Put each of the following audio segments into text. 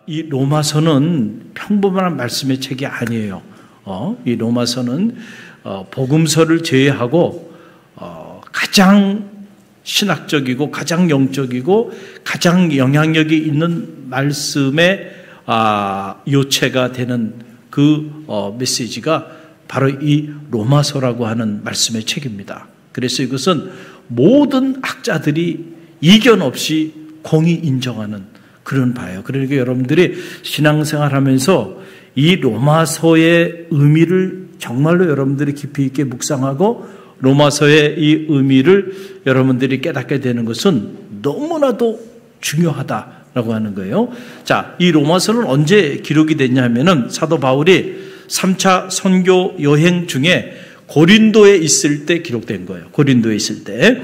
이 로마서는 평범한 말씀의 책이 아니에요. 이 로마서는 복음서를 제외하고 가장 신학적이고 가장 영적이고 가장 영향력이 있는 말씀의 요체가 되는 그 메시지가 바로 이 로마서라고 하는 말씀의 책입니다. 그래서 이것은 모든 학자들이 이견 없이 공히 인정하는 그런 바예요. 그러니까 여러분들이 신앙생활하면서 이 로마서의 의미를 정말로 여러분들이 깊이 있게 묵상하고 로마서의 이 의미를 여러분들이 깨닫게 되는 것은 너무나도 중요하다라고 하는 거예요. 자, 이 로마서는 언제 기록이 됐냐면은 사도 바울이 3차 선교 여행 중에 고린도에 있을 때 기록된 거예요. 고린도에 있을 때.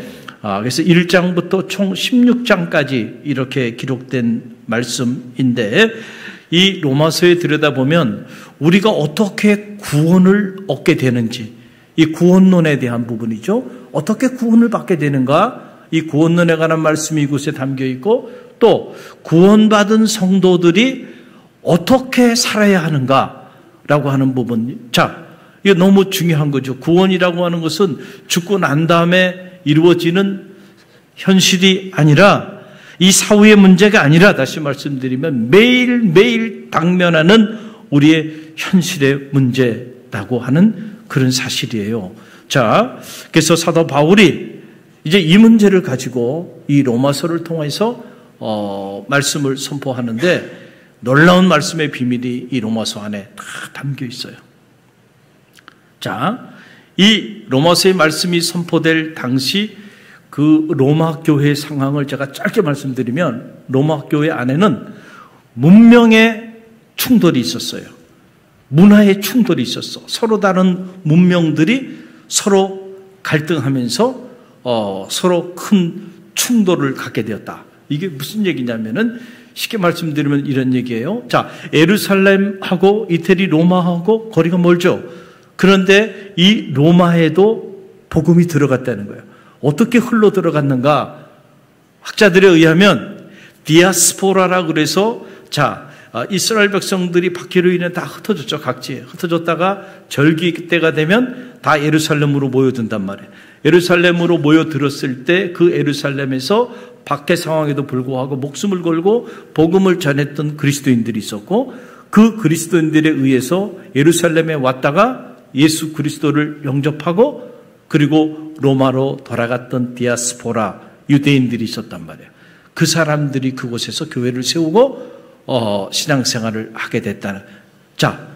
그래서 1장부터 총 16장까지 이렇게 기록된 말씀인데 이 로마서에 들여다보면 우리가 어떻게 구원을 얻게 되는지 이 구원론에 대한 부분이죠. 어떻게 구원을 받게 되는가? 이 구원론에 관한 말씀이 이곳에 담겨 있고 또 구원받은 성도들이 어떻게 살아야 하는가라고 하는 부분. 자, 이게 너무 중요한 거죠. 구원이라고 하는 것은 죽고 난 다음에 이루어지는 현실이 아니라 이 사후의 문제가 아니라 다시 말씀드리면 매일매일 당면하는 우리의 현실의 문제라고 하는 그런 사실이에요. 자, 그래서 사도 바울이 이제 이 문제를 가지고 이 로마서를 통해서 말씀을 선포하는데 놀라운 말씀의 비밀이 이 로마서 안에 다 담겨 있어요. 자, 이 로마서의 말씀이 선포될 당시 그 로마 교회의 상황을 제가 짧게 말씀드리면 로마 교회 안에는 문명의 충돌이 있었어요. 문화의 충돌이 있었어. 서로 다른 문명들이 서로 갈등하면서 서로 큰 충돌을 갖게 되었다. 이게 무슨 얘기냐면은 쉽게 말씀드리면 이런 얘기예요. 자, 예루살렘하고 이태리 로마하고 거리가 멀죠. 그런데 이 로마에도 복음이 들어갔다는 거예요. 어떻게 흘러 들어갔는가? 학자들에 의하면 디아스포라라 그래서 자, 이스라엘 백성들이 박해로 인해 다 흩어졌죠. 각지에 흩어졌다가 절기 때가 되면 다 예루살렘으로 모여든단 말이에요. 예루살렘으로 모여들었을 때 그 예루살렘에서 박해 상황에도 불구하고 목숨을 걸고 복음을 전했던 그리스도인들이 있었고 그 그리스도인들에 의해서 예루살렘에 왔다가 예수 그리스도를 영접하고 그리고 로마로 돌아갔던 디아스포라 유대인들이 있었단 말이에요. 그 사람들이 그곳에서 교회를 세우고 신앙생활을 하게 됐다는. 자,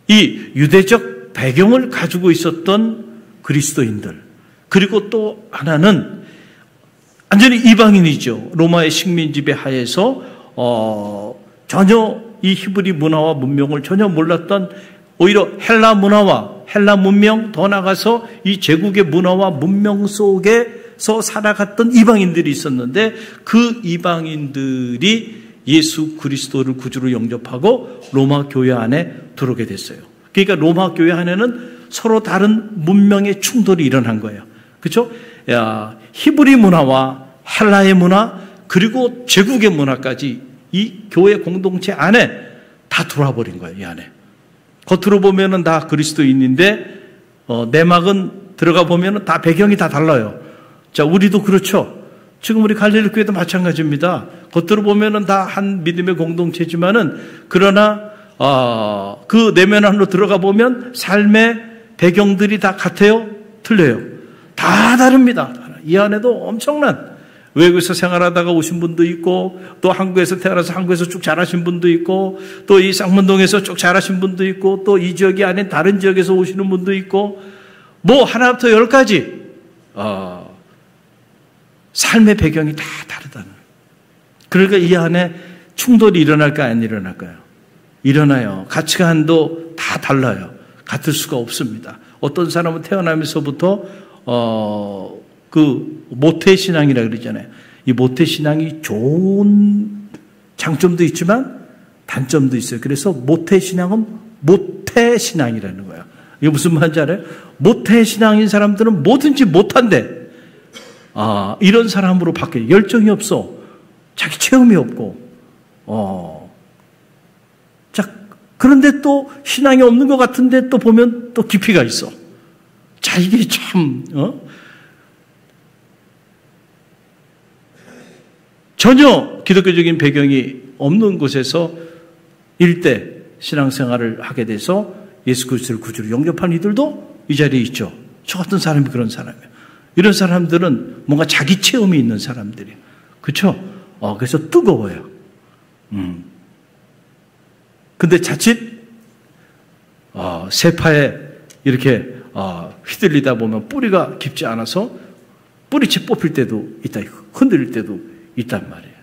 이 유대적 배경을 가지고 있었던 그리스도인들 그리고 또 하나는 완전히 이방인이죠. 로마의 식민 지배 하에서 전혀 이 히브리 문화와 문명을 전혀 몰랐던 오히려 헬라 문화와 헬라 문명 더 나가서 이 제국의 문화와 문명 속에서 살아갔던 이방인들이 있었는데 그 이방인들이 예수 그리스도를 구주로 영접하고 로마 교회 안에 들어오게 됐어요. 그러니까 로마 교회 안에는 서로 다른 문명의 충돌이 일어난 거예요. 그렇죠? 히브리 문화와 헬라의 문화 그리고 제국의 문화까지 이 교회 공동체 안에 다 들어와 버린 거예요. 이 안에. 겉으로 보면은 다 그리스도인인데 내막은 들어가 보면은 다 배경이 다 달라요. 자, 우리도 그렇죠. 지금 우리 갈릴리 교회도 마찬가지입니다. 겉으로 보면은 다 한 믿음의 공동체지만은 그러나 그 내면 안으로 들어가 보면 삶의 배경들이 다 같아요? 틀려요? 다 다릅니다. 이 안에도 엄청난 외국에서 생활하다가 오신 분도 있고 또 한국에서 태어나서 한국에서 쭉 자라신 분도 있고 또 이 쌍문동에서 쭉 자라신 분도 있고 또 이 지역이 아닌 다른 지역에서 오시는 분도 있고 뭐 하나부터 10가지 삶의 배경이 다 다르다는. 그러니까 이 안에 충돌이 일어날까 안 일어날까요? 일어나요. 가치관도 다 달라요. 같을 수가 없습니다. 어떤 사람은 태어나면서부터 그 모태신앙이라 그러잖아요. 이 모태신앙이 좋은 장점도 있지만 단점도 있어요. 그래서 모태신앙은 모태신앙이라는 거예요. 이게 무슨 말인지 알아요? 모태신앙인 사람들은 뭐든지 못한대. 이런 사람으로 바뀌어요. 열정이 없어. 자기 체험이 없고 그런데 또 신앙이 없는 것 같은데 또 보면 또 깊이가 있어. 자, 이게 참 전혀 기독교적인 배경이 없는 곳에서 일대 신앙생활을 하게 돼서 예수 그리스도를 구주로 영접한 이들도 이 자리에 있죠. 저 같은 사람이 그런 사람이에요. 이런 사람들은 뭔가 자기 체험이 있는 사람들이에요. 그렇죠? 그래서 뜨거워요. 근데 자칫 세파에 이렇게 휘둘리다 보면 뿌리가 깊지 않아서 뿌리채 뽑힐 때도 있다, 흔들릴 때도 있단 말이에요.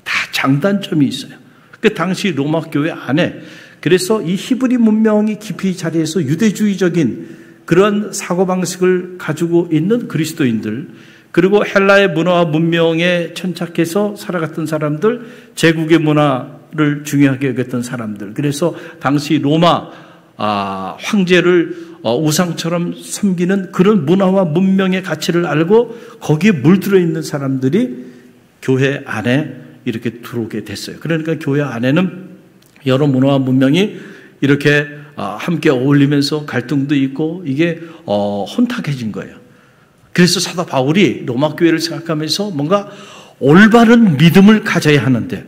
다 장단점이 있어요. 그 당시 로마 교회 안에 그래서 이 히브리 문명이 깊이 자리해서 유대주의적인 그런 사고방식을 가지고 있는 그리스도인들, 그리고 헬라의 문화와 문명에 천착해서 살아갔던 사람들, 제국의 문화를 중요하게 여겼던 사람들, 그래서 당시 로마 황제를 우상처럼 섬기는 그런 문화와 문명의 가치를 알고 거기에 물들어 있는 사람들이 교회 안에 이렇게 들어오게 됐어요. 그러니까 교회 안에는 여러 문화와 문명이 이렇게 함께 어울리면서 갈등도 있고 이게 혼탁해진 거예요. 그래서 사도 바울이 로마 교회를 생각하면서 뭔가 올바른 믿음을 가져야 하는데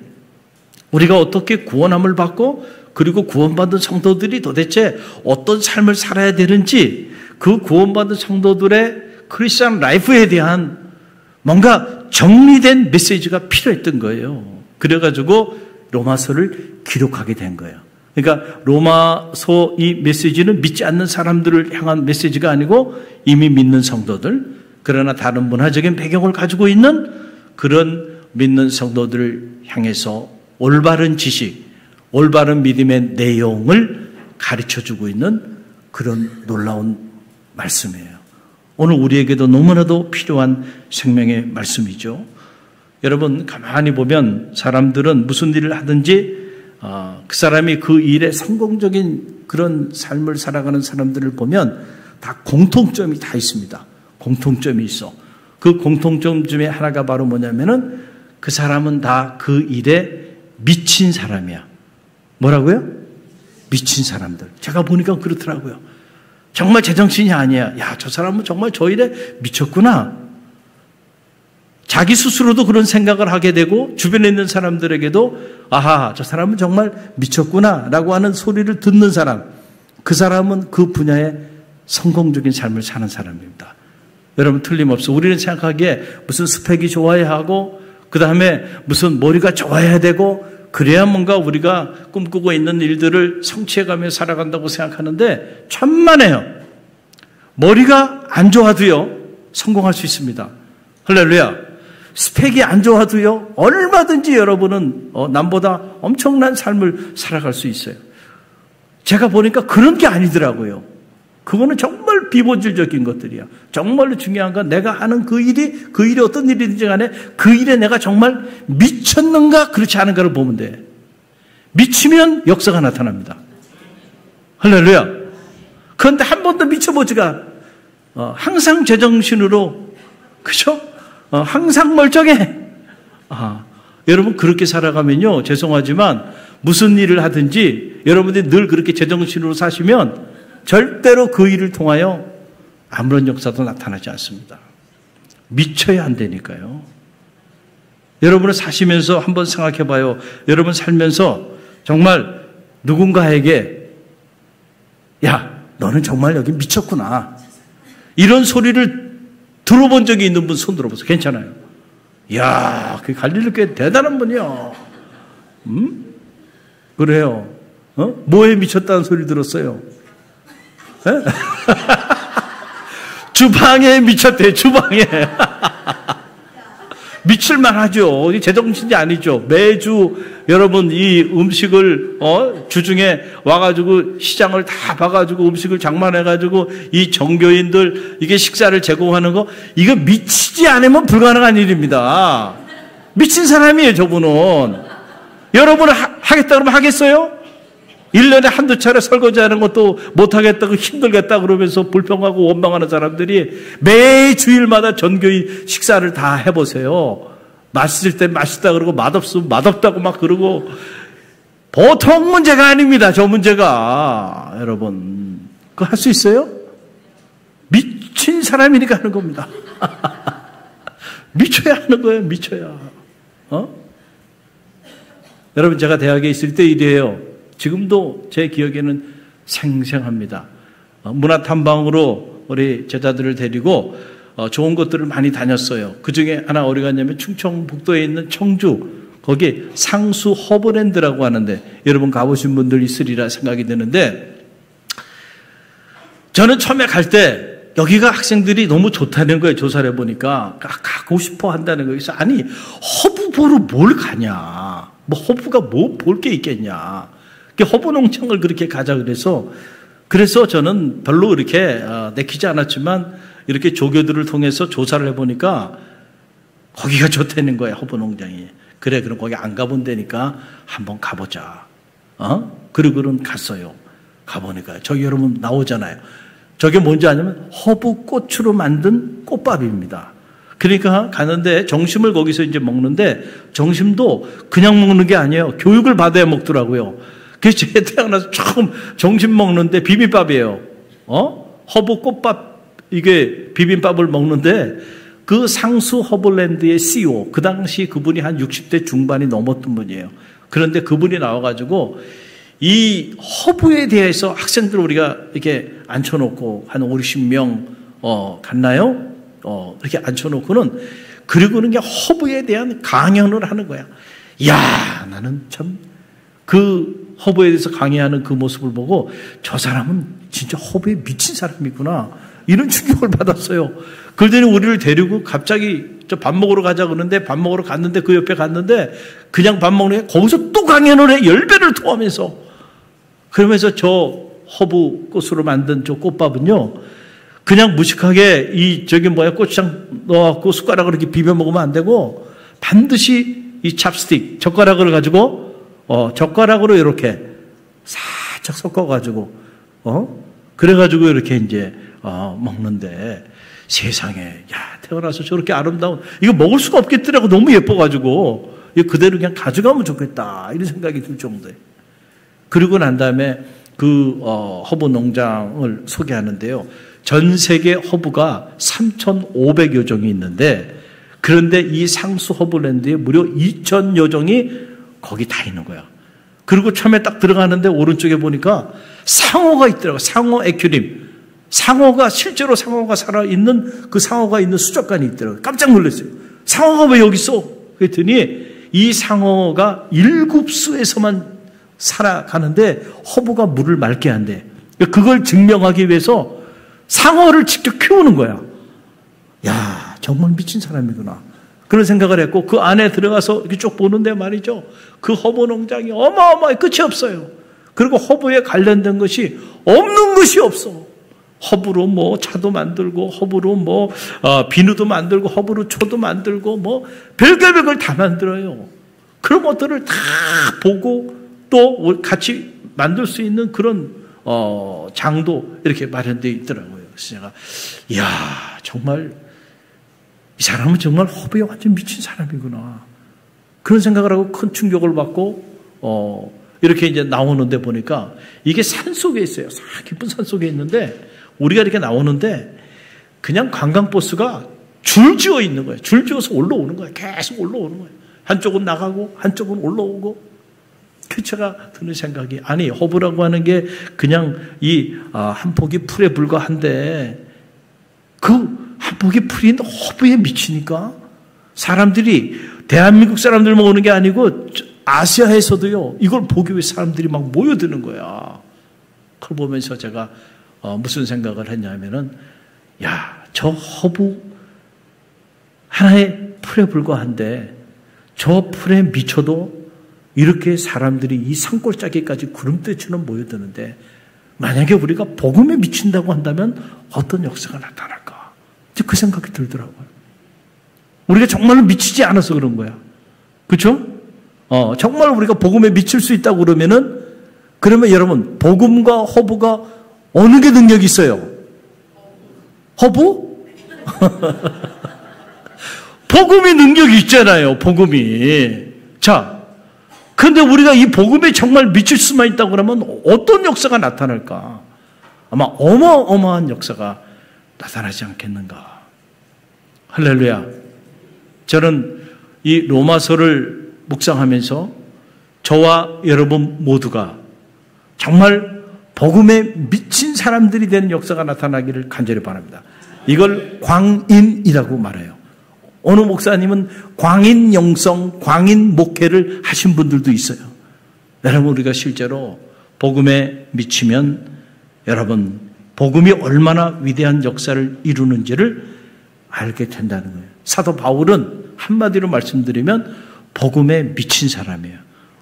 우리가 어떻게 구원함을 받고 그리고 구원받은 성도들이 도대체 어떤 삶을 살아야 되는지 그 구원받은 성도들의 크리스천 라이프에 대한 뭔가 정리된 메시지가 필요했던 거예요. 그래가지고 로마서를 기록하게 된 거예요. 그러니까 로마서 이 메시지는 믿지 않는 사람들을 향한 메시지가 아니고 이미 믿는 성도들, 그러나 다른 문화적인 배경을 가지고 있는 그런 믿는 성도들을 향해서 올바른 지식, 올바른 믿음의 내용을 가르쳐주고 있는 그런 놀라운 말씀이에요. 오늘 우리에게도 너무나도 필요한 생명의 말씀이죠. 여러분 가만히 보면 사람들은 무슨 일을 하든지 그 사람이 그 일에 성공적인 그런 삶을 살아가는 사람들을 보면 다 공통점이 다 있습니다. 공통점이 있어. 그 공통점 중에 하나가 바로 뭐냐면은 그 사람은 다 그 일에 미친 사람이야. 뭐라고요? 미친 사람들. 제가 보니까 그렇더라고요. 정말 제정신이 아니야. 야, 저 사람은 정말 저 일에 미쳤구나. 자기 스스로도 그런 생각을 하게 되고 주변에 있는 사람들에게도 아하, 저 사람은 정말 미쳤구나 라고 하는 소리를 듣는 사람, 그 사람은 그 분야에 성공적인 삶을 사는 사람입니다. 여러분 틀림없어. 우리는 생각하기에 무슨 스펙이 좋아야 하고 그 다음에 무슨 머리가 좋아야 되고 그래야 뭔가 우리가 꿈꾸고 있는 일들을 성취해가며 살아간다고 생각하는데 천만에요. 머리가 안 좋아도요 성공할 수 있습니다. 할렐루야. 스펙이 안 좋아도요 얼마든지 여러분은 남보다 엄청난 삶을 살아갈 수 있어요. 제가 보니까 그런 게 아니더라고요. 그거는 정말 비본질적인 것들이야. 정말로 중요한 건 내가 하는 그 일이 어떤 일이든지 간에 그 일에 내가 정말 미쳤는가 그렇지 않은가를 보면 돼. 미치면 역사가 나타납니다. 할렐루야. 그런데 한 번도 미쳐보지가 항상 제정신으로, 그죠? 항상 멀쩡해. 여러분 그렇게 살아가면요, 죄송하지만 무슨 일을 하든지 여러분들이 늘 그렇게 제정신으로 사시면 절대로 그 일을 통하여 아무런 역사도 나타나지 않습니다. 미쳐야 안 되니까요. 여러분은 사시면서 한번 생각해 봐요. 여러분 살면서 정말 누군가에게 야, 너는 정말 여기 미쳤구나, 이런 소리를 들어본 적이 있는 분 손 들어보세요. 괜찮아요. 이야, 그 갈릴리 꽤 대단한 분이야. 그래요. 뭐에 미쳤다는 소리 들었어요? 주방에 미쳤대. 주방에. 미칠만 하죠. 제정신이 아니죠. 매주 여러분 이 음식을 주중에 와가지고 시장을 다 봐가지고 음식을 장만해가지고 이 정교인들 이게 식사를 제공하는 거, 이거 미치지 않으면 불가능한 일입니다. 미친 사람이에요 저분은. 여러분은 하겠다 그러면 하겠어요? 1년에 한두 차례 설거지하는 것도 못하겠다고 힘들겠다 그러면서 불평하고 원망하는 사람들이 매 주일마다 전교인 식사를 다 해보세요. 맛있을 때 맛있다 그러고 맛없으면 맛없다고 막 그러고 보통 문제가 아닙니다. 저 문제가. 여러분, 그거 할 수 있어요? 미친 사람이니까 하는 겁니다. 미쳐야 하는 거예요. 미쳐야. 여러분, 제가 대학에 있을 때 일이에요. 지금도 제 기억에는 생생합니다. 문화탐방으로 우리 제자들을 데리고 좋은 곳들을 많이 다녔어요. 그 중에 하나 어디 갔냐면 충청북도에 있는 청주, 거기 상수 허브랜드라고 하는데 여러분 가보신 분들 있으리라 생각이 드는데, 저는 처음에 갈 때 여기가 학생들이 너무 좋다는 거예요. 조사를 해보니까 가고 싶어 한다는 거예요. 그래서 아니, 허브 보러 뭘 가냐, 뭐 허브가 뭐 볼 게 있겠냐, 허브 농장을 그렇게 가자 그래서 저는 별로 이렇게 내키지 않았지만 이렇게 조교들을 통해서 조사를 해보니까 거기가 좋다는 거예요. 허브 농장이. 그래, 그럼 거기 안 가본 데니까 한번 가보자. 그러고는 갔어요. 가보니까 저기 여러분 나오잖아요. 저게 뭔지 아냐면 허브 꽃으로 만든 꽃밥입니다. 그러니까 가는데 점심을 거기서 이제 먹는데, 점심도 그냥 먹는 게 아니에요. 교육을 받아야 먹더라고요. 그래서 제가 태어나서 처음 점심 먹는데 비빔밥이에요. 허브 꽃밥, 이게 비빔밥을 먹는데, 그 상수 허브랜드의 CEO, 그 당시 그분이 한 60대 중반이 넘었던 분이에요. 그런데 그분이 나와가지고 이 허브에 대해서 학생들 우리가 이렇게 앉혀놓고 한 50명 갔나요? 이렇게 앉혀놓고는, 그리고는 그냥 허브에 대한 강연을 하는 거야. 야, 나는 참 그 허브에 대해서 강의하는 그 모습을 보고 저 사람은 진짜 허브에 미친 사람이구나, 이런 충격을 받았어요. 그러더니 우리를 데리고 갑자기 저 밥 먹으러 가자 그러는데, 밥 먹으러 갔는데 그 옆에 갔는데 그냥 밥 먹는 게 거기서 또 강연을 해. 10배를 토하면서. 그러면서 저 허브 꽃으로 만든 저 꽃밥은요, 그냥 무식하게 고추장 넣어갖고 숟가락으로 이렇게 비벼 먹으면 안 되고, 반드시 이 찹스틱, 젓가락을 가지고, 젓가락으로 이렇게 살짝 섞어가지고, 그래가지고 이렇게 이제, 먹는데, 세상에, 야, 태어나서 저렇게 아름다운, 이거 먹을 수가 없겠더라고. 너무 예뻐가지고, 이거 그대로 그냥 가져가면 좋겠다, 이런 생각이 들 정도예요. 그리고 난 다음에 그, 허브 농장을 소개하는데요. 전 세계 허브가 3,500여 종이 있는데, 그런데 이 상수 허브랜드에 무려 2,000여 종이 거기 다 있는 거야. 그리고 처음에 딱 들어가는데 오른쪽에 보니까 상어가 있더라고요. 상어 에큐림. 상어가, 실제로 상어가 살아있는, 그 상어가 있는 수족관이 있더라고요. 깜짝 놀랐어요. 상어가 왜 여기 있어? 그랬더니 이 상어가 7수에서만 살아가는데 허브가 물을 맑게 한대. 그걸 증명하기 위해서 상어를 직접 키우는 거야. 야, 정말 미친 사람이구나, 그런 생각을 했고, 그 안에 들어가서 이렇게 쭉 보는데 말이죠, 그 허브 농장이 어마어마해. 끝이 없어요. 그리고 허브에 관련된 것이 없는 것이 없어. 허브로 뭐 차도 만들고, 허브로 뭐 비누도 만들고, 허브로 초도 만들고, 뭐 별별 걸 다 만들어요. 그런 것들을 다 보고 또 같이 만들 수 있는 그런 장도 이렇게 마련되어 있더라고요. 그래서 제가, 이야, 정말 이 사람은 정말 허브에 완전 미친 사람이구나, 그런 생각을 하고 큰 충격을 받고 이렇게 이제 나오는데 보니까 이게 산 속에 있어요. 깊은 산 속에 있는데, 우리가 이렇게 나오는데 그냥 관광버스가 줄지어 있는 거예요. 줄지어서 올라오는 거예요. 계속 올라오는 거예요. 한쪽은 나가고 한쪽은 올라오고. 그 제가 드는 생각이, 아니, 허브라고 하는 게 그냥 이 한 포기 풀에 불과한데, 그 한 포기 풀이 허브에 미치니까 사람들이, 대한민국 사람들 모으는 게 아니고 아시아에서도요, 이걸 보기 위해 사람들이 막 모여드는 거야. 그걸 보면서 제가 무슨 생각을 했냐면은, 야, 저 허브 하나의 풀에 불과한데 저 풀에 미쳐도 이렇게 사람들이 이 산골짜기까지 구름대처럼 모여드는데, 만약에 우리가 복음에 미친다고 한다면 어떤 역사가 나타날까? 그 생각이 들더라고요. 우리가 정말로 미치지 않아서 그런 거야. 그렇죠? 정말 우리가 복음에 미칠 수 있다고 그러면 여러분, 복음과 허브가 어느 게 능력이 있어요? 허브? 복음이 능력이 있잖아요. 복음이. 자, 그런데 우리가 이 복음에 정말 미칠 수만 있다고 그러면 어떤 역사가 나타날까? 아마 어마어마한 역사가 나타나지 않겠는가? 할렐루야. 저는 이 로마서를 묵상하면서 저와 여러분 모두가 정말 복음에 미친 사람들이 되는 역사가 나타나기를 간절히 바랍니다. 이걸 광인이라고 말해요. 어느 목사님은 광인 영성, 광인 목회를 하신 분들도 있어요. 여러분, 우리가 실제로 복음에 미치면 여러분, 복음이 얼마나 위대한 역사를 이루는지를 알게 된다는 거예요. 사도 바울은 한마디로 말씀드리면 복음에 미친 사람이에요.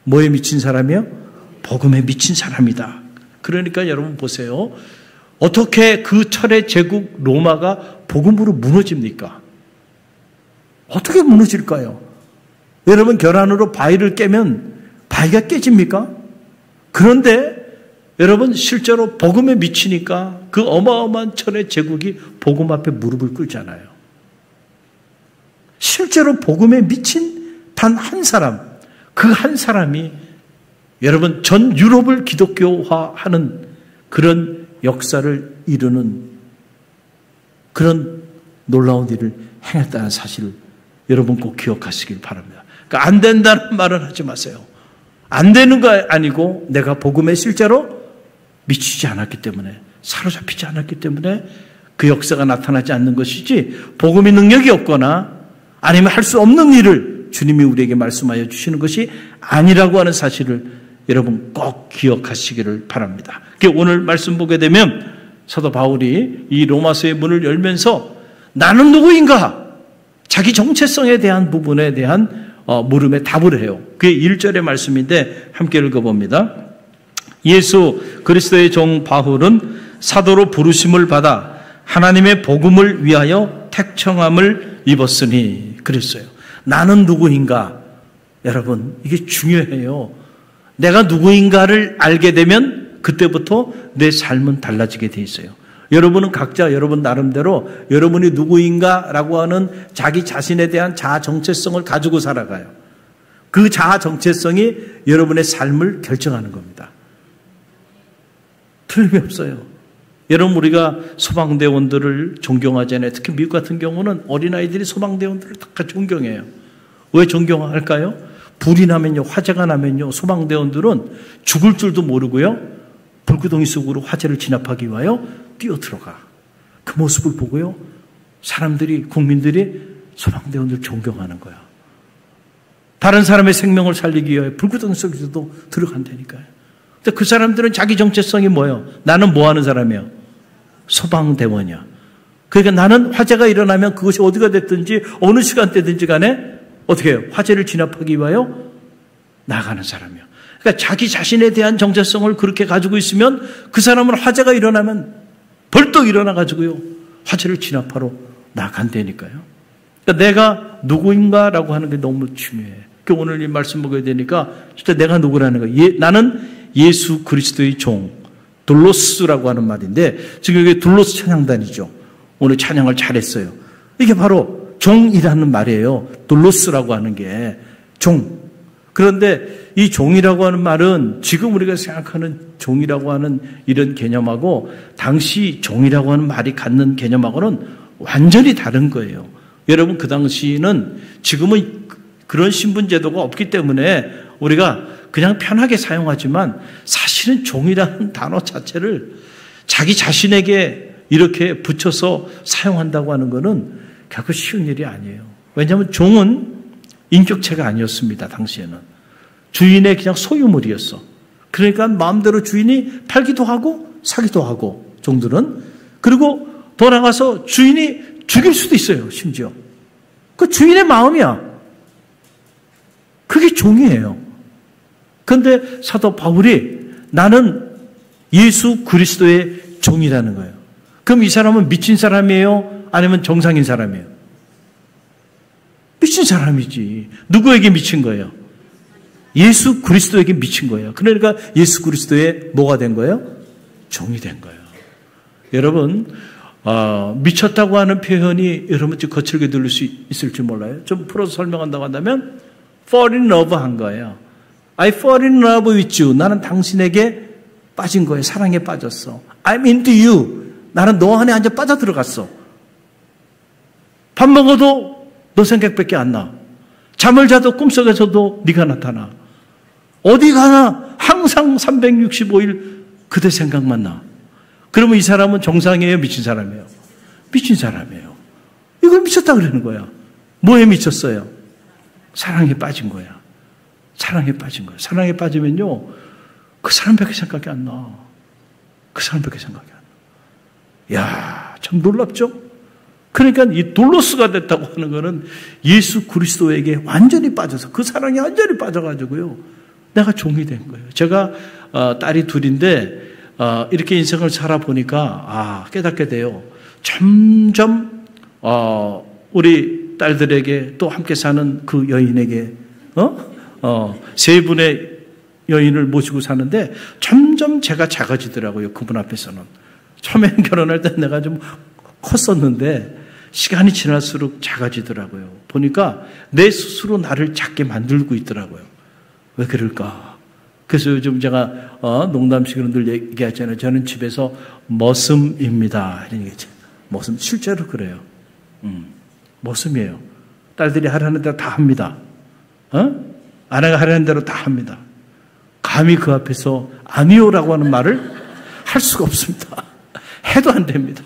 뭐에 미친 사람이요? 복음에 미친 사람이다. 그러니까 여러분 보세요. 어떻게 그 철의 제국 로마가 복음으로 무너집니까? 어떻게 무너질까요? 여러분, 계란으로 바위를 깨면 바위가 깨집니까? 그런데 여러분, 실제로 복음에 미치니까 그 어마어마한 철의 제국이 복음 앞에 무릎을 꿇잖아요. 실제로 복음에 미친 단 한 사람, 그 한 사람이 여러분 전 유럽을 기독교화하는 그런 역사를 이루는 그런 놀라운 일을 행했다는 사실을 여러분 꼭 기억하시길 바랍니다. 그러니까 안 된다는 말은 하지 마세요. 안 되는 거 아니고 내가 복음에 실제로 미치지 않았기 때문에, 사로잡히지 않았기 때문에 그 역사가 나타나지 않는 것이지, 복음의 능력이 없거나 아니면 할 수 없는 일을 주님이 우리에게 말씀하여 주시는 것이 아니라고 하는 사실을 여러분 꼭 기억하시기를 바랍니다. 오늘 말씀 보게 되면 사도 바울이 이 로마서의 문을 열면서 나는 누구인가? 자기 정체성에 대한 부분에 대한 물음에 답을 해요. 그게 1절의 말씀인데 함께 읽어봅니다. 예수 그리스도의 종 바울은 사도로 부르심을 받아 하나님의 복음을 위하여 택청함을 입었으니 그랬어요. 나는 누구인가? 여러분, 이게 중요해요. 내가 누구인가를 알게 되면 그때부터 내 삶은 달라지게 돼 있어요. 여러분은 각자 여러분 나름대로 여러분이 누구인가라고 하는 자기 자신에 대한 자아 정체성을 가지고 살아가요. 그 자아 정체성이 여러분의 삶을 결정하는 겁니다. 틀림이 없어요. 여러분, 우리가 소방대원들을 존경하잖아요. 특히 미국 같은 경우는 어린아이들이 소방대원들을 다 존경해요. 왜 존경할까요? 불이 나면요, 화재가 나면요, 소방대원들은 죽을 줄도 모르고요, 불구덩이 속으로 화재를 진압하기 위하여 뛰어들어가. 그 모습을 보고요, 사람들이, 국민들이 소방대원들 존경하는 거야. 다른 사람의 생명을 살리기 위해 불구덩이 속에서도 들어간다니까요. 근데 그 사람들은 자기 정체성이 뭐예요? 나는 뭐 하는 사람이에요? 소방대원이야. 그러니까 나는 화재가 일어나면 그것이 어디가 됐든지 어느 시간대든지 간에 어떻게 해요? 화재를 진압하기 위하여 나가는 사람이야. 그러니까 자기 자신에 대한 정체성을 그렇게 가지고 있으면 그 사람은 화재가 일어나면 벌떡 일어나가지고요, 화재를 진압하러 나간다니까요. 그러니까 내가 누구인가라고 하는 게 너무 중요해. 오늘 이 말씀 보게 되니까 진짜 내가 누구라는 거예요. 나는 예수 그리스도의 종, 둘로스라고 하는 말인데, 지금 이게 둘로스 찬양단이죠. 오늘 찬양을 잘했어요. 이게 바로 종이라는 말이에요. 둘로스라고 하는 게 종. 그런데 이 종이라고 하는 말은 지금 우리가 생각하는 종이라고 하는 이런 개념하고 당시 종이라고 하는 말이 갖는 개념하고는 완전히 다른 거예요. 여러분, 그 당시는 지금은 그런 신분제도가 없기 때문에 우리가 그냥 편하게 사용하지만 사실은 종이라는 단어 자체를 자기 자신에게 이렇게 붙여서 사용한다고 하는 것은 결코 쉬운 일이 아니에요. 왜냐하면 종은 인격체가 아니었습니다. 당시에는. 주인의 그냥 소유물이었어. 그러니까 마음대로 주인이 팔기도 하고 사기도 하고, 종들은. 그리고 더 나가서 주인이 죽일 수도 있어요. 심지어. 그 주인의 마음이야. 그게 종이에요. 그런데 사도 바울이 나는 예수 그리스도의 종이라는 거예요. 그럼 이 사람은 미친 사람이에요? 아니면 정상인 사람이에요? 미친 사람이지. 누구에게 미친 거예요? 예수 그리스도에게 미친 거예요. 그러니까 예수 그리스도의 뭐가 된 거예요? 종이 된 거예요. 여러분, 미쳤다고 하는 표현이 여러분 좀 거칠게 들릴 수 있을지 몰라요. 좀 풀어서 설명한다고 한다면 fall in love 한 거예요. I fall in love with you. 나는 당신에게 빠진 거예요. 사랑에 빠졌어. I'm into you. 나는 너 안에 완전 빠져들어갔어. 밥 먹어도 너 생각밖에 안 나. 잠을 자도 꿈속에서도 네가 나타나. 어디 가나 항상 365일 그대 생각만 나. 그러면 이 사람은 정상이에요? 미친 사람이에요? 미친 사람이에요. 이걸 미쳤다 그러는 거야. 뭐에 미쳤어요? 사랑에 빠진 거야. 사랑에 빠진 거야. 사랑에 빠지면요, 그 사람밖에 생각이 안 나. 그 사람밖에 생각이 안 나. 이야, 참 놀랍죠? 그러니까 이 돌로스가 됐다고 하는 거는 예수 그리스도에게 완전히 빠져서, 그 사랑에 완전히 빠져가지고요, 내가 종이 된 거예요. 제가 딸이 둘인데 이렇게 인생을 살아보니까 깨닫게 돼요. 점점 우리 딸들에게 또 함께 사는 그 여인에게 세 분의 여인을 모시고 사는데 점점 제가 작아지더라고요. 그분 앞에서는. 처음에는 결혼할 때 내가 좀 컸었는데 시간이 지날수록 작아지더라고요. 보니까 내 스스로 나를 작게 만들고 있더라고요. 왜 그럴까? 그래서 요즘 제가 농담식으로 늘 얘기하잖아요. 저는 집에서 머슴입니다. 이런 얘기죠. 머슴. 실제로 그래요. 머슴이에요. 딸들이 하라는 대로 다 합니다. 아내가 하라는 대로 다 합니다. 감히 그 앞에서 아니요라고 하는 말을 할 수가 없습니다. 해도 안 됩니다.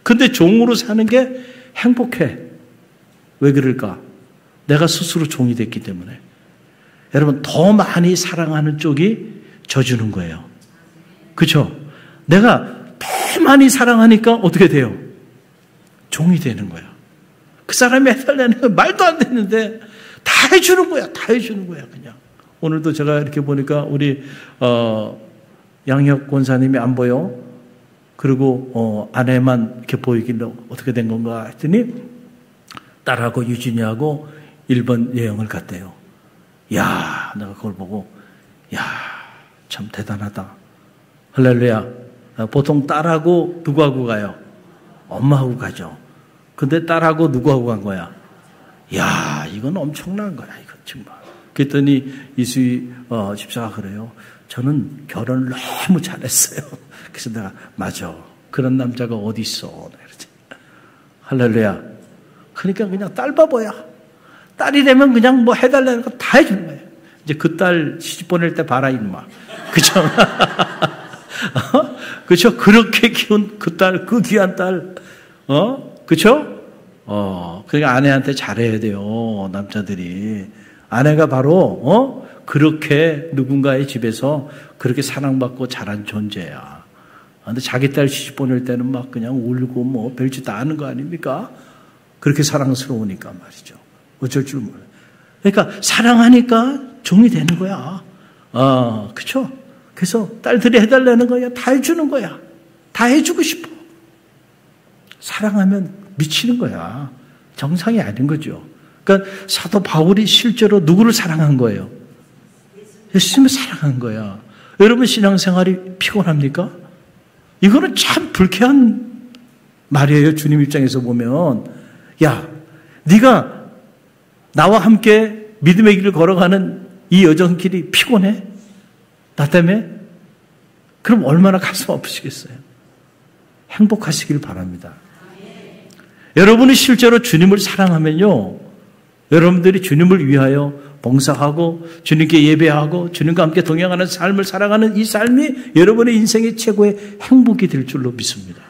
근데 종으로 사는 게 행복해. 왜 그럴까? 내가 스스로 종이 됐기 때문에. 여러분, 더 많이 사랑하는 쪽이 져주는 거예요. 그렇죠? 내가 더 많이 사랑하니까 어떻게 돼요? 종이 되는 거야. 그 사람이 해달라는 거 말도 안 되는데 다 해주는 거야. 다 해주는 거야, 그냥. 오늘도 제가 이렇게 보니까 우리 양혁 권사님이 안 보여. 그리고 아내만 이렇게 보이길래 어떻게 된 건가 했더니 딸하고 유진이하고 일본 여행을 갔대요. 야, 내가 그걸 보고 야, 참 대단하다. 할렐루야. 보통 딸하고 누구하고 가요? 엄마하고 가죠. 근데 딸하고 누구하고 간 거야? 야, 이건 엄청난 거야. 이건 정말. 그랬더니 이수희 집사가 그래요. 저는 결혼을 너무 잘했어요. 그래서 내가 맞아. 그런 남자가 어디 있어? 그러지. 할렐루야. 그러니까 그냥 딸 바보야. 딸이 되면 그냥 뭐 해달라는 거 다 해주는 거예요. 이제 그 딸 시집 보낼 때 봐라 임마. 그죠? 그죠? 그렇게 키운 그 딸, 그 귀한 딸, 그죠? 그러니까 아내한테 잘해야 돼요, 남자들이. 아내가 바로, 그렇게 누군가의 집에서 그렇게 사랑받고 자란 존재야. 근데 자기 딸 시집 보낼 때는 막 그냥 울고 뭐 별짓 다 하는 거 아닙니까? 그렇게 사랑스러우니까 말이죠. 어쩔 줄 몰라요. 그러니까 사랑하니까 종이 되는 거야. 그쵸? 그래서 딸들이 해달라는 거야. 다 해주는 거야. 다 해주고 싶어. 사랑하면 미치는 거야. 정상이 아닌 거죠. 그러니까 사도 바울이 실제로 누구를 사랑한 거예요? 예수님을 사랑한 거야. 여러분 신앙생활이 피곤합니까? 이거는 참 불쾌한 말이에요. 주님 입장에서 보면. 야, 네가 나와 함께 믿음의 길을 걸어가는 이 여정길이 피곤해? 나 때문에? 그럼 얼마나 가슴 아프시겠어요? 행복하시길 바랍니다. 여러분이 실제로 주님을 사랑하면요, 여러분들이 주님을 위하여 봉사하고 주님께 예배하고 주님과 함께 동행하는 삶을 살아가는 이 삶이 여러분의 인생의 최고의 행복이 될 줄로 믿습니다.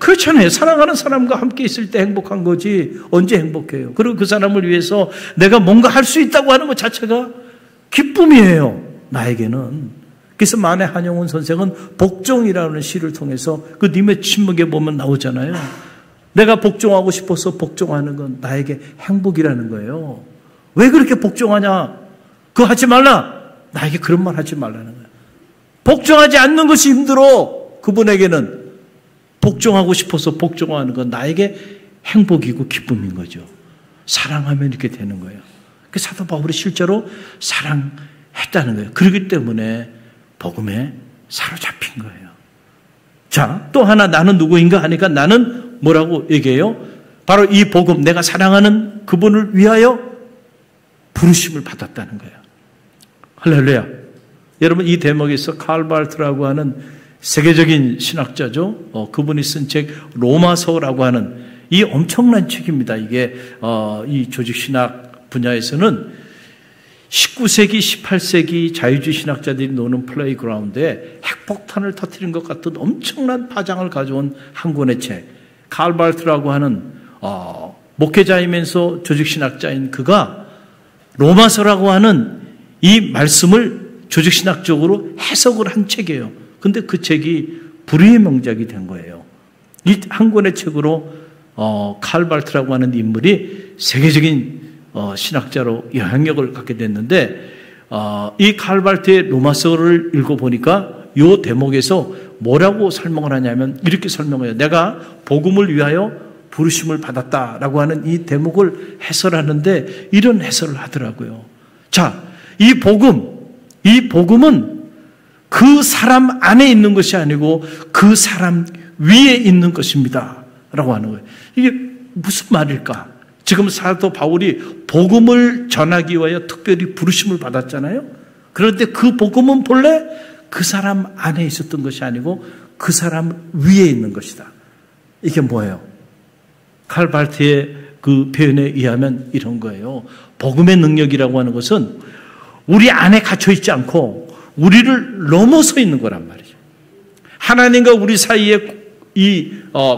그렇잖아요. 사랑하는 사람과 함께 있을 때 행복한 거지 언제 행복해요. 그리고 그 사람을 위해서 내가 뭔가 할 수 있다고 하는 것 자체가 기쁨이에요. 나에게는. 그래서 만해 한영훈 선생은 복종이라는 시를 통해서 그 님의 침묵에 보면 나오잖아요. 내가 복종하고 싶어서 복종하는 건 나에게 행복이라는 거예요. 왜 그렇게 복종하냐? 그거 하지 말라. 나에게 그런 말 하지 말라는 거예요. 복종하지 않는 것이 힘들어. 그분에게는 복종하고 싶어서 복종하는 건 나에게 행복이고 기쁨인 거죠. 사랑하면 이렇게 되는 거예요. 그 사도 바울이 실제로 사랑했다는 거예요. 그렇기 때문에 복음에 사로잡힌 거예요. 자, 또 하나 나는 누구인가 하니까 나는 뭐라고 얘기해요? 바로 이 복음, 내가 사랑하는 그분을 위하여 부르심을 받았다는 거예요. 할렐루야. 여러분, 이 대목에서 칼 발트라고 하는 세계적인 신학자죠. 그분이 쓴 책 로마서라고 하는 이 엄청난 책입니다. 이게 이 조직신학 분야에서는 19세기, 18세기 자유주의 신학자들이 노는 플레이그라운드에 핵폭탄을 터뜨린 것 같은 엄청난 파장을 가져온 한 권의 책. 칼 발트라고 하는 목회자이면서 조직신학자인 그가 로마서라고 하는 이 말씀을 조직신학적으로 해석을 한 책이에요. 근데 그 책이 불의의 명작이 된 거예요. 이 한 권의 책으로 칼 발트라고 하는 인물이 세계적인 신학자로 영향력을 갖게 됐는데 이 칼 발트의 로마서를 읽어보니까 이 대목에서 뭐라고 설명을 하냐면 이렇게 설명해요. 내가 복음을 위하여 부르심을 받았다라고 하는 이 대목을 해설하는데 이런 해설을 하더라고요. 자, 이 복음은 그 사람 안에 있는 것이 아니고 그 사람 위에 있는 것입니다. 라고 하는 거예요. 이게 무슨 말일까? 지금 사도 바울이 복음을 전하기 위하여 특별히 부르심을 받았잖아요. 그런데 그 복음은 본래 그 사람 안에 있었던 것이 아니고 그 사람 위에 있는 것이다. 이게 뭐예요? 칼 발트의 그 표현에 의하면 이런 거예요. 복음의 능력이라고 하는 것은 우리 안에 갇혀 있지 않고 우리를 넘어서 있는 거란 말이죠. 하나님과 우리 사이의 이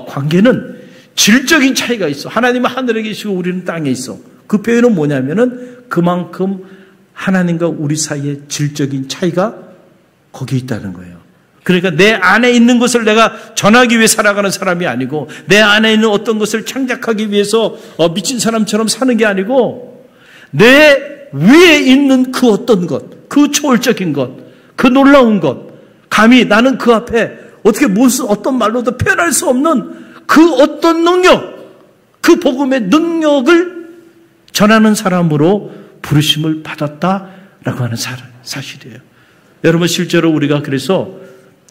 관계는 질적인 차이가 있어. 하나님은 하늘에 계시고 우리는 땅에 있어. 그 표현은 뭐냐면은 그만큼 하나님과 우리 사이의 질적인 차이가 거기 있다는 거예요. 그러니까 내 안에 있는 것을 내가 전하기 위해 살아가는 사람이 아니고 내 안에 있는 어떤 것을 창작하기 위해서 미친 사람처럼 사는 게 아니고 내 위에 있는 그 어떤 것, 그 초월적인 것, 그 놀라운 것, 감히 나는 그 앞에 어떻게 무슨 어떤 말로도 표현할 수 없는 그 어떤 능력, 그 복음의 능력을 전하는 사람으로 부르심을 받았다라고 하는 사실이에요. 여러분, 실제로 우리가 그래서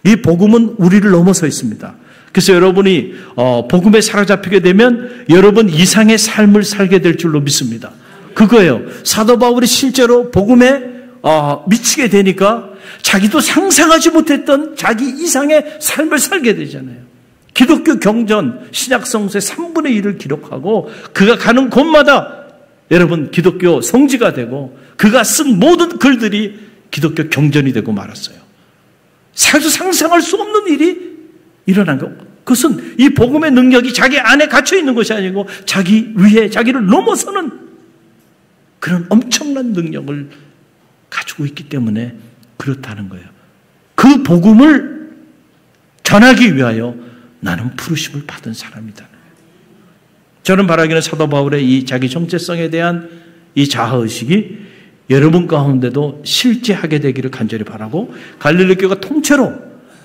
이 복음은 우리를 넘어서 있습니다. 그래서 여러분이 복음에 사로잡히게 되면 여러분 이상의 삶을 살게 될 줄로 믿습니다. 그거예요. 사도 바울이 실제로 복음에 미치게 되니까 자기도 상상하지 못했던 자기 이상의 삶을 살게 되잖아요. 기독교 경전 신약성서의 3분의 1을 기록하고 그가 가는 곳마다 여러분 기독교 성지가 되고 그가 쓴 모든 글들이 기독교 경전이 되고 말았어요. 살도 상상할 수 없는 일이 일어난 것. 그것은 이 복음의 능력이 자기 안에 갇혀 있는 것이 아니고 자기 위에 자기를 넘어서는 그런 엄청난 능력을 가지고 있기 때문에 그렇다는 거예요. 그 복음을 전하기 위하여 나는 부르심을 받은 사람이다. 저는 바라기는 사도 바울의 이 자기 정체성에 대한 이 자아의식이 여러분 가운데도 실제하게 되기를 간절히 바라고 갈릴리 교회가 통째로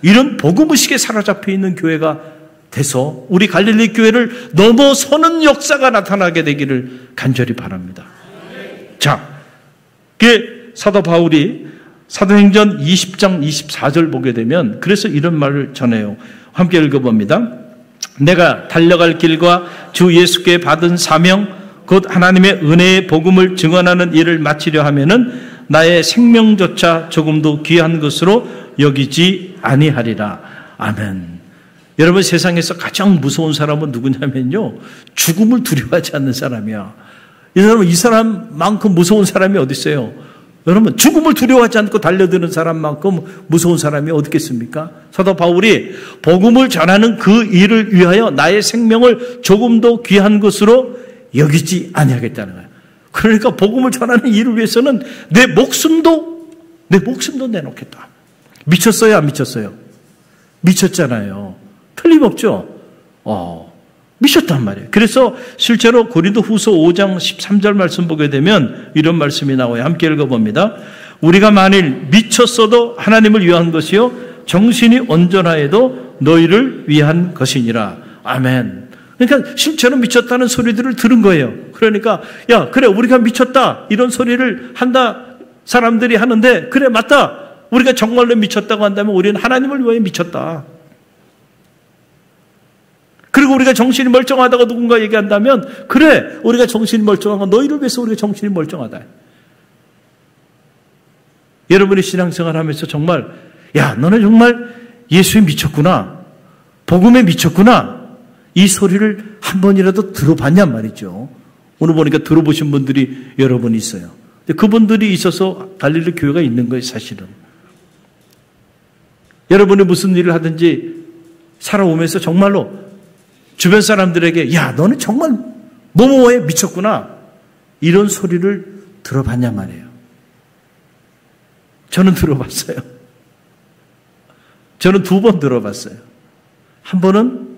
이런 복음의식에 사로잡혀 있는 교회가 돼서 우리 갈릴리 교회를 넘어서는 역사가 나타나게 되기를 간절히 바랍니다. 자, 사도 바울이 사도행전 20장 24절 보게 되면 그래서 이런 말을 전해요. 함께 읽어봅니다. 내가 달려갈 길과 주 예수께 받은 사명 곧 하나님의 은혜의 복음을 증언하는 일을 마치려 하면은 나의 생명조차 조금도 귀한 것으로 여기지 아니하리라. 아멘. 여러분, 세상에서 가장 무서운 사람은 누구냐면요, 죽음을 두려워하지 않는 사람이야. 이 사람만큼 무서운 사람이 어디 있어요? 여러분, 죽음을 두려워하지 않고 달려드는 사람만큼 무서운 사람이 어디 있겠습니까? 사도 바울이 복음을 전하는 그 일을 위하여 나의 생명을 조금도 귀한 것으로 여기지 아니하겠다는 거예요. 그러니까 복음을 전하는 일을 위해서는 내 목숨도 내놓겠다. 미쳤어요, 안 미쳤어요? 미쳤잖아요. 틀림없죠? 미쳤단 말이에요. 그래서 실제로 고린도 후서 5장 13절 말씀 보게 되면 이런 말씀이 나와요. 함께 읽어봅니다. 우리가 만일 미쳤어도 하나님을 위한 것이요 정신이 온전하여도 너희를 위한 것이니라. 아멘. 그러니까 실제로 미쳤다는 소리들을 들은 거예요. 그러니까 야, 그래, 우리가 미쳤다 이런 소리를 한다 사람들이 하는데, 그래, 맞다, 우리가 정말로 미쳤다고 한다면 우리는 하나님을 위해 미쳤다. 그리고 우리가 정신이 멀쩡하다고 누군가 얘기한다면, 그래, 우리가 정신이 멀쩡한 건 너희를 위해서 우리가 정신이 멀쩡하다. 여러분이 신앙생활 하면서 정말, 야, 너는 정말 예수에 미쳤구나. 복음에 미쳤구나. 이 소리를 한 번이라도 들어봤냔 말이죠. 오늘 보니까 들어보신 분들이 여러 분 있어요. 그분들이 있어서 갈릴리 교회가 있는 거예요, 사실은. 여러분이 무슨 일을 하든지 살아오면서 정말로 주변 사람들에게, 야, 너는 정말 뭐뭐에 미쳤구나. 이런 소리를 들어봤냔 말이에요. 저는 들어봤어요. 저는 2번 들어봤어요. 한 번은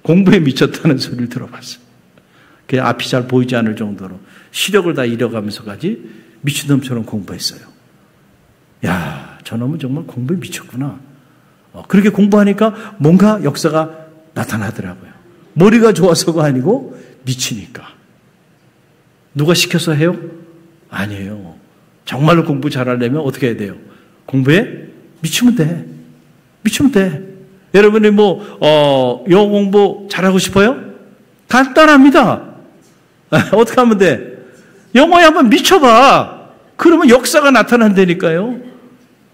공부에 미쳤다는 소리를 들어봤어요. 그냥 앞이 잘 보이지 않을 정도로 시력을 다 잃어가면서까지 미친놈처럼 공부했어요. 야, 저놈은 정말 공부에 미쳤구나. 그렇게 공부하니까 뭔가 역사가 나타나더라고요. 머리가 좋아서가 아니고 미치니까. 누가 시켜서 해요? 아니에요. 정말로 공부 잘하려면 어떻게 해야 돼요? 공부에 미치면 돼. 미치면 돼. 여러분이 영어 공부 잘하고 싶어요? 간단합니다. 어떻게 하면 돼? 영어에 한번 미쳐봐. 그러면 역사가 나타난다니까요.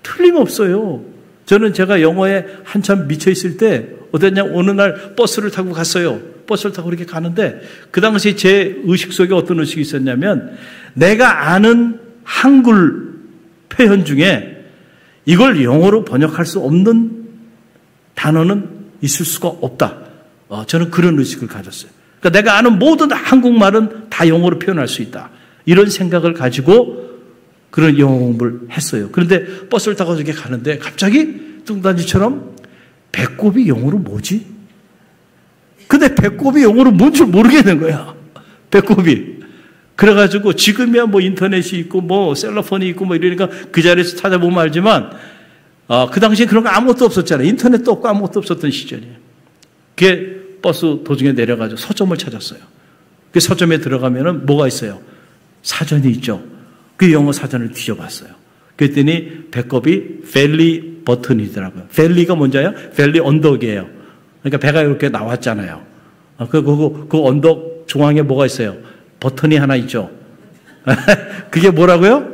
틀림없어요. 저는 제가 영어에 한참 미쳐있을 때 어땠냐, 어느 날 버스를 타고 갔어요. 버스를 타고 이렇게 가는데 그 당시 제 의식 속에 어떤 의식이 있었냐면, 내가 아는 한글 표현 중에 이걸 영어로 번역할 수 없는 단어는 있을 수가 없다. 저는 그런 의식을 가졌어요. 그러니까 내가 아는 모든 한국말은 다 영어로 표현할 수 있다. 이런 생각을 가지고 그런 영어 공부를 했어요. 그런데 버스를 타고 이렇게 가는데 갑자기 뚱딴지처럼 배꼽이 영어로 뭐지? 근데 배꼽이 영어로 뭔 줄 모르겠는 거야. 배꼽이. 그래가지고 지금이야 인터넷이 있고 셀러폰이 있고 이러니까 그 자리에서 찾아보면 알지만, 그 당시에 그런 거 아무것도 없었잖아요. 인터넷도 없고 아무것도 없었던 시절이에요. 그게 버스 도중에 내려가지고 서점을 찾았어요. 그 서점에 들어가면은 뭐가 있어요? 사전이 있죠. 그 영어 사전을 뒤져봤어요. 그랬더니 배꼽이 벨리 버튼이더라고요. 벨리가 뭔지요? 벨리 언덕이에요. 그러니까 배가 이렇게 나왔잖아요. 그 언덕 중앙에 뭐가 있어요? 버튼이 하나 있죠. 그게 뭐라고요?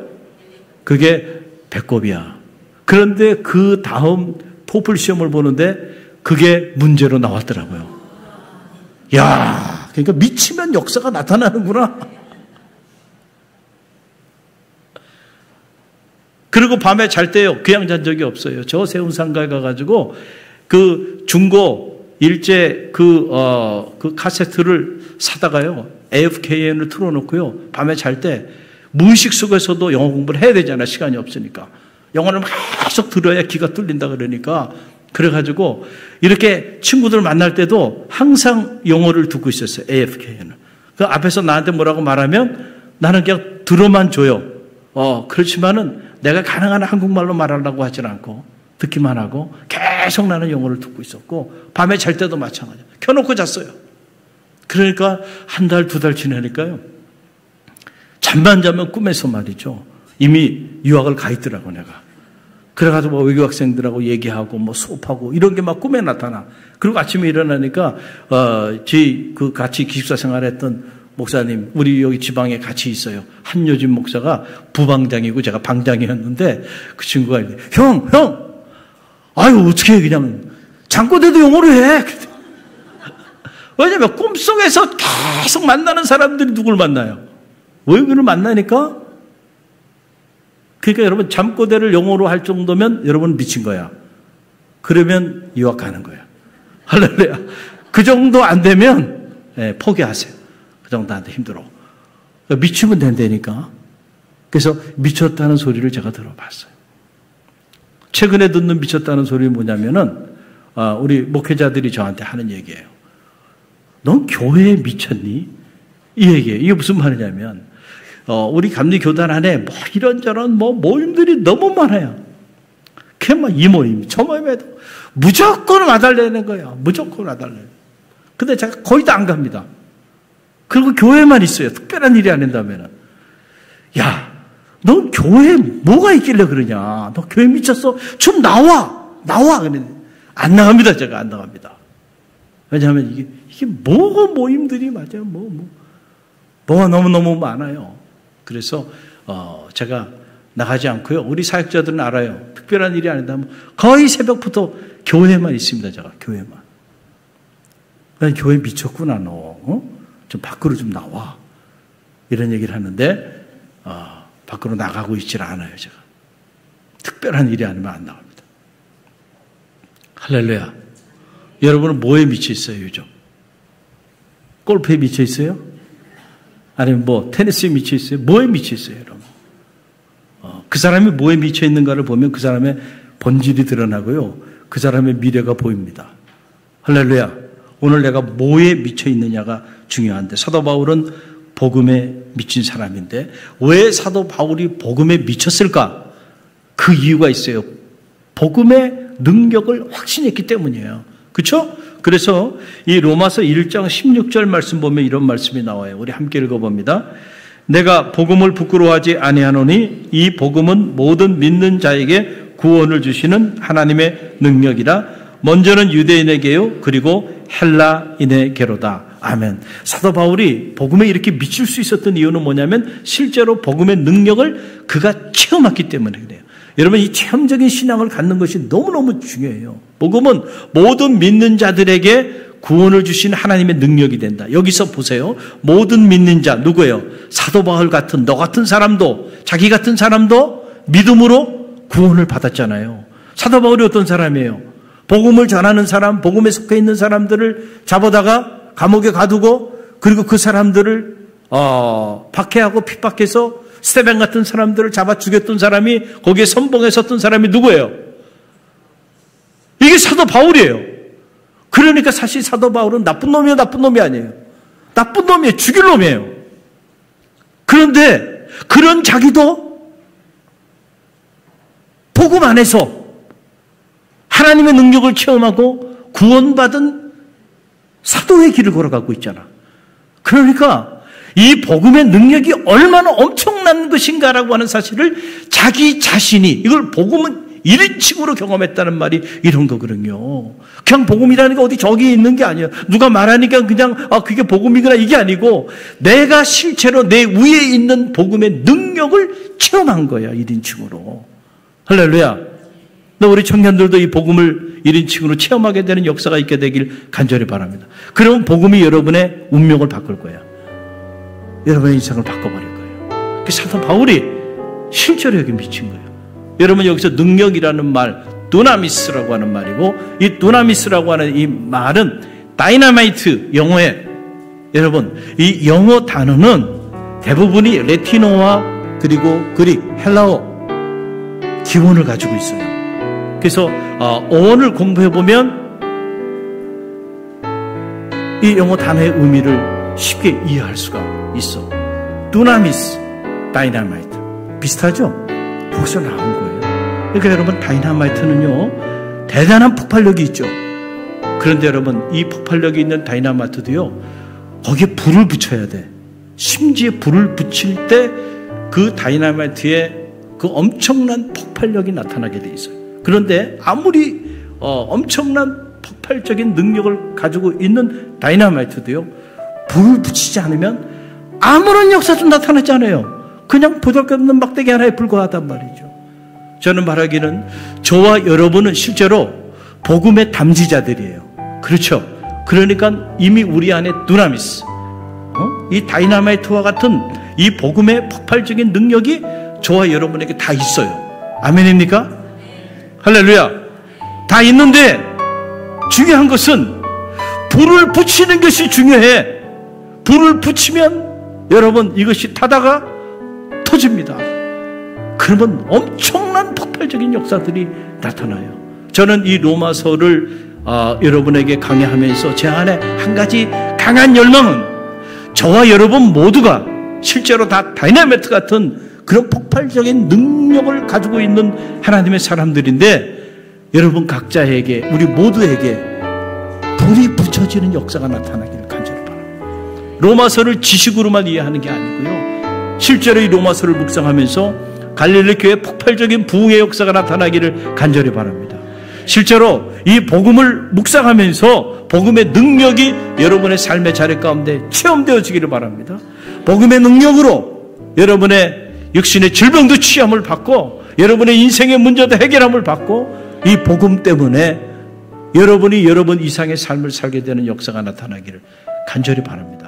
그게 배꼽이야. 그런데 그 다음 토플 시험을 보는데 그게 문제로 나왔더라고요. 야, 그러니까 미치면 역사가 나타나는구나. 그리고 밤에 잘 때요, 그냥 잔 적이 없어요. 저 세운상가에 가가지고 그 중고 일제 그 카세트를 사다가요, AFKN을 틀어놓고요, 밤에 잘 때 무의식 속에서도 영어 공부를 해야 되잖아. 시간이 없으니까. 영어를 계속 들어야 귀가 뚫린다 그러니까. 그래가지고 이렇게 친구들 만날 때도 항상 영어를 듣고 있었어요. AFKN을. 그 앞에서 나한테 뭐라고 말하면 나는 그냥 들어만 줘요. 그렇지만은 내가 가능한 한국말로 말하려고 하진 않고 듣기만 하고 계속 나는 영어를 듣고 있었고, 밤에 잘 때도 마찬가지예요. 켜놓고 잤어요. 그러니까 한 달, 2달 지나니까요, 잠만 자면 꿈에서 말이죠, 이미 유학을 가 있더라고, 내가. 그래가지고 외교 학생들하고 얘기하고 수업하고 이런 게 막 꿈에 나타나. 그리고 아침에 일어나니까 저희 그 같이 기숙사 생활했던 목사님, 우리 여기 지방에 같이 있어요. 한효진 목사가 부방장이고 제가 방장이었는데, 그 친구가 형, 아유 어떻게 그냥 잠꼬대도 영어로 해. 왜냐면 꿈속에서 계속 만나는 사람들이 누굴 만나요? 외국인을 만나니까. 그러니까 여러분, 잠꼬대를 영어로 할 정도면 여러분 미친 거야. 그러면 유학 가는 거야. 할렐루야. 그 정도 안 되면 포기하세요. 그 정도 안 돼, 힘들어. 그러니까 미치면 된다니까. 그래서 미쳤다는 소리를 제가 들어봤어요. 최근에 듣는 미쳤다는 소리는 뭐냐면은, 우리 목회자들이 저한테 하는 얘기예요. 넌 교회에 미쳤니? 이 얘기예요. 이게 무슨 말이냐면, 우리 감리교단 안에 이런저런 모임들이 너무 많아요. 그게 이 모임, 저 모임에도 무조건 와달라는 거야. 무조건 와달라는. 근데 제가 거의 다 안 갑니다. 그리고 교회만 있어요. 특별한 일이 아닌다면은. 야, 넌 교회에 뭐가 있길래 그러냐? 너 교회 미쳤어? 좀 나와! 그랬는데 안 나갑니다. 제가 안 나갑니다. 왜냐하면 이게 뭐가 모임들이 맞아요. 뭐가 너무너무 많아요. 그래서 제가 나가지 않고요. 우리 사역자들은 알아요. 특별한 일이 아니다면 거의 새벽부터 교회만 있습니다. 제가 교회만. 난 교회 미쳤구나 너. 좀 밖으로 좀 나와. 이런 얘기를 하는데 밖으로 나가고 있질 않아요. 제가. 특별한 일이 아니면 안 나갑니다. 할렐루야. 여러분은 뭐에 미쳐 있어요 요즘? 골프에 미쳐 있어요? 아니면 테니스에 미쳐 있어요? 뭐에 미쳐 있어요 여러분? 그 사람이 뭐에 미쳐 있는가를 보면 그 사람의 본질이 드러나고요. 그 사람의 미래가 보입니다. 할렐루야. 오늘 내가 뭐에 미쳐 있느냐가 중요한데 사도 바울은 복음에 미친 사람인데 왜 사도 바울이 복음에 미쳤을까? 그 이유가 있어요. 복음의 능력을 확신했기 때문이에요. 그렇죠? 그래서 이 로마서 1장 16절 말씀 보면 이런 말씀이 나와요. 우리 함께 읽어봅니다. 내가 복음을 부끄러워하지 아니하노니 이 복음은 모든 믿는 자에게 구원을 주시는 하나님의 능력이라 먼저는 유대인에게요 그리고 헬라인에게로다. 아멘. 사도 바울이 복음에 이렇게 미칠 수 있었던 이유는 뭐냐면 실제로 복음의 능력을 그가 체험했기 때문에 그래요. 여러분 이 체험적인 신앙을 갖는 것이 너무너무 중요해요. 복음은 모든 믿는 자들에게 구원을 주신 하나님의 능력이 된다. 여기서 보세요. 모든 믿는 자 누구예요? 사도 바울 같은 너 같은 사람도 자기 같은 사람도 믿음으로 구원을 받았잖아요. 사도 바울이 어떤 사람이에요? 복음을 전하는 사람, 복음에 속해 있는 사람들을 잡아다가 감옥에 가두고 그리고 그 사람들을 박해하고 핍박해서 스테반 같은 사람들을 잡아 죽였던 사람이 거기에 선봉에 섰던 사람이 누구예요? 이게 사도 바울이에요. 그러니까 사실 사도 바울은 나쁜 놈이 아니에요. 나쁜 놈이에요. 죽일 놈이에요. 그런데 그런 자기도 복음 안에서 하나님의 능력을 체험하고 구원받은 사도의 길을 걸어가고 있잖아. 그러니까 이 복음의 능력이 얼마나 엄청난 것인가라고 하는 사실을 자기 자신이 이걸 복음은 1인칭으로 경험했다는 말이 이런 거거든요. 그냥 복음이라는 게 어디 저기 있는 게 아니에요. 누가 말하니까 그냥 그게 복음이구나 이게 아니고 내가 실제로 내 위에 있는 복음의 능력을 체험한 거야. 1인칭으로. 할렐루야. 우리 청년들도 이 복음을 1인칭으로 체험하게 되는 역사가 있게 되길 간절히 바랍니다. 그러면 복음이 여러분의 운명을 바꿀 거야. 여러분의 인생을 바꿔버릴 거예요. 그 사도 바울이 실제로 여기 미친 거예요. 여러분 여기서 능력이라는 말, 두나미스라고 하는 말이고 이 두나미스라고 하는 이 말은 다이나마이트 영어에 여러분 이 영어 단어는 대부분이 라틴어와 그리고 그릭, 헬라어 기원을 가지고 있어요. 그래서 어원을 공부해보면 이 영어 단어의 의미를 쉽게 이해할 수가 있어. 두나미스, 다이나마이트 비슷하죠? 거기서 나온 거예요. 그러니까 여러분 다이나마이트는요 대단한 폭발력이 있죠. 그런데 여러분 이 폭발력이 있는 다이나마이트도요 거기에 불을 붙여야 돼. 심지어 불을 붙일 때 그 다이나마이트에 그 엄청난 폭발력이 나타나게 돼 있어요. 그런데 아무리 엄청난 폭발적인 능력을 가지고 있는 다이나마이트도요 불을 붙이지 않으면 아무런 역사도 나타나지 않아요. 그냥 보잘것없는 막대기 하나에 불과하단 말이죠. 저는 말하기는 저와 여러분은 실제로 복음의 담지자들이에요. 그렇죠. 그러니까 이미 우리 안에 두나미스, 이 다이나마이트와 같은 이 복음의 폭발적인 능력이 저와 여러분에게 다 있어요. 아멘입니까? 할렐루야. 다 있는데 중요한 것은 불을 붙이는 것이 중요해. 불을 붙이면 여러분 이것이 타다가 터집니다. 그러면 엄청난 폭발적인 역사들이 나타나요. 저는 이 로마서를 여러분에게 강의하면서 제 안에 한 가지 강한 열망은 저와 여러분 모두가 실제로 다 다이나마이트 같은 그런 폭발적인 능력을 가지고 있는 하나님의 사람들인데 여러분 각자에게 우리 모두에게 불이 붙여지는 역사가 나타나기를 간절히 바랍니다. 로마서를 지식으로만 이해하는 게 아니고요. 실제로 이 로마서를 묵상하면서 갈릴리 교회 폭발적인 부흥의 역사가 나타나기를 간절히 바랍니다. 실제로 이 복음을 묵상하면서 복음의 능력이 여러분의 삶의 자리 가운데 체험되어지기를 바랍니다. 복음의 능력으로 여러분의 육신의 질병도 치유함을 받고 여러분의 인생의 문제도 해결함을 받고 이 복음 때문에 여러분이 여러분 이상의 삶을 살게 되는 역사가 나타나기를 간절히 바랍니다.